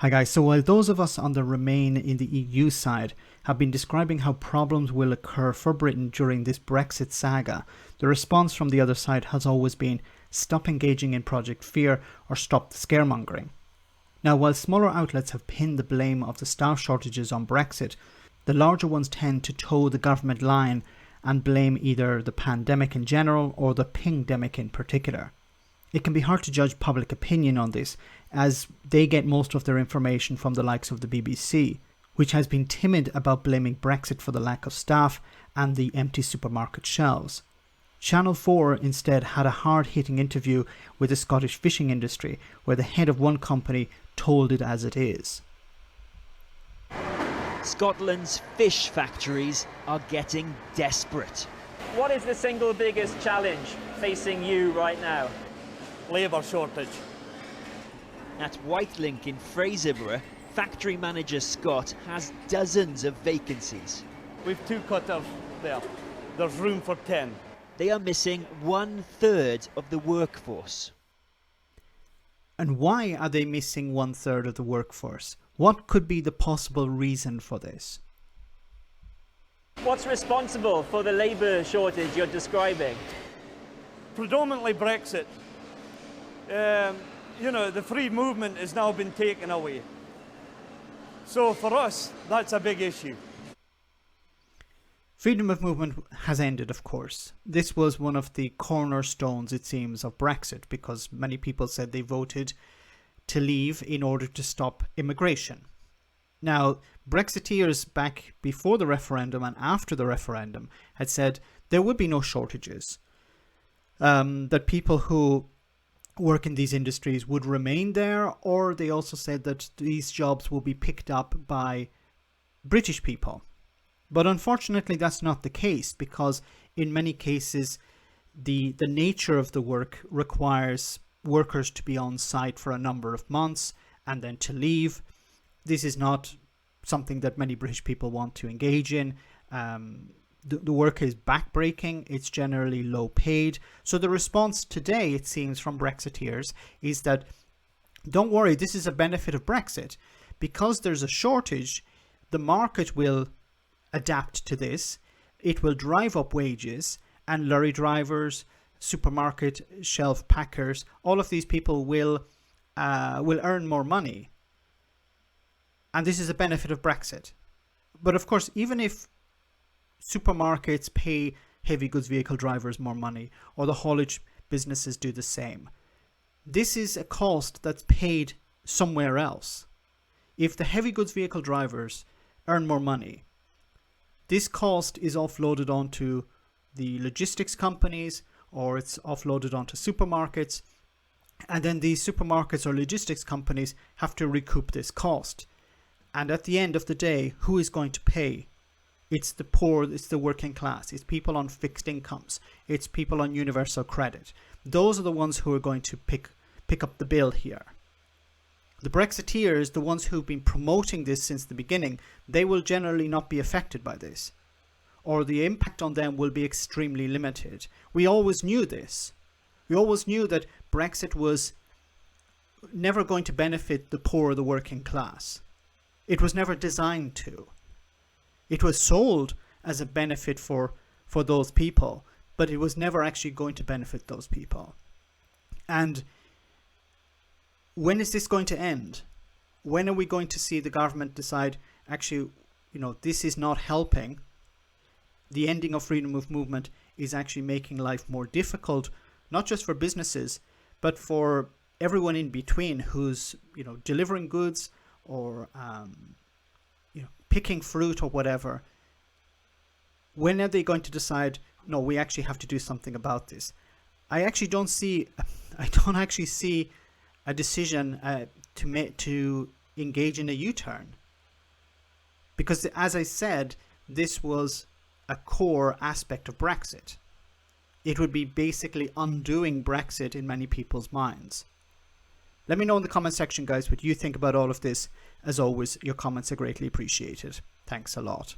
Hi guys, so while those of us on the Remain in the EU side have been describing how problems will occur for Britain during this Brexit saga, the response from the other side has always been stop engaging in Project Fear or stop the scaremongering. Now, while smaller outlets have pinned the blame of the staff shortages on Brexit, the larger ones tend to toe the government line and blame either the pandemic in general or the pingdemic in particular. It can be hard to judge public opinion on this, as they get most of their information from the likes of the BBC, which has been timid about blaming Brexit for the lack of staff and the empty supermarket shelves. Channel 4 instead had a hard-hitting interview with the Scottish fishing industry, where the head of one company told it as it is. Scotland's fish factories are getting desperate. What is the single biggest challenge facing you right now? Labour shortage. At Whitelink in Fraserburgh, factory manager Scott has dozens of vacancies. We've 2 cutters there. There's room for 10. They are missing 1/3 of the workforce. And why are they missing 1/3 of the workforce? What could be the possible reason for this? What's responsible for the labour shortage you're describing? Predominantly Brexit. The free movement has now been taken away. So for us, that's a big issue. Freedom of movement has ended, of course. This was one of the cornerstones, it seems, of Brexit, because many people said they voted to leave in order to stop immigration. Now, Brexiteers back before the referendum and after the referendum had said there would be no shortages, that people who work in these industries would remain there, or they also said that these jobs will be picked up by British people. But unfortunately, that's not the case, because in many cases, the nature of the work requires workers to be on site for a number of months and then to leave. This is not something that many British people want to engage in. The work is backbreaking, it's generally low paid. So the response today, it seems, from Brexiteers is that, don't worry, this is a benefit of Brexit. Because there's a shortage, the market will adapt to this. It will drive up wages, and lorry drivers, supermarket shelf packers, all of these people will earn more money. And this is a benefit of Brexit. But of course, even if supermarkets pay heavy goods vehicle drivers more money, or the haulage businesses do the same, this is a cost that's paid somewhere else. If the heavy goods vehicle drivers earn more money, this cost is offloaded onto the logistics companies, or it's offloaded onto supermarkets, and then these supermarkets or logistics companies have to recoup this cost. And at the end of the day, who is going to pay? It's the poor, it's the working class, it's people on fixed incomes, it's people on universal credit. Those are the ones who are going to pick up the bill here. The Brexiteers, the ones who've been promoting this since the beginning, they will generally not be affected by this, or the impact on them will be extremely limited. We always knew this. We always knew that Brexit was never going to benefit the poor or the working class. It was never designed to. It was sold as a benefit for those people, but it was never actually going to benefit those people. And when is this going to end? When are we going to see the government decide, actually, this is not helping? The ending of freedom of movement is actually making life more difficult, not just for businesses, but for everyone in between who's, delivering goods or, picking fruit or whatever. When are they going to decide, no, we actually have to do something about this? I don't actually see a decision to engage in a U-turn, because, as I said, this was a core aspect of Brexit. It would be basically undoing Brexit in many people's minds. Let me know in the comment section, guys, what you think about all of this. As always, your comments are greatly appreciated. Thanks a lot.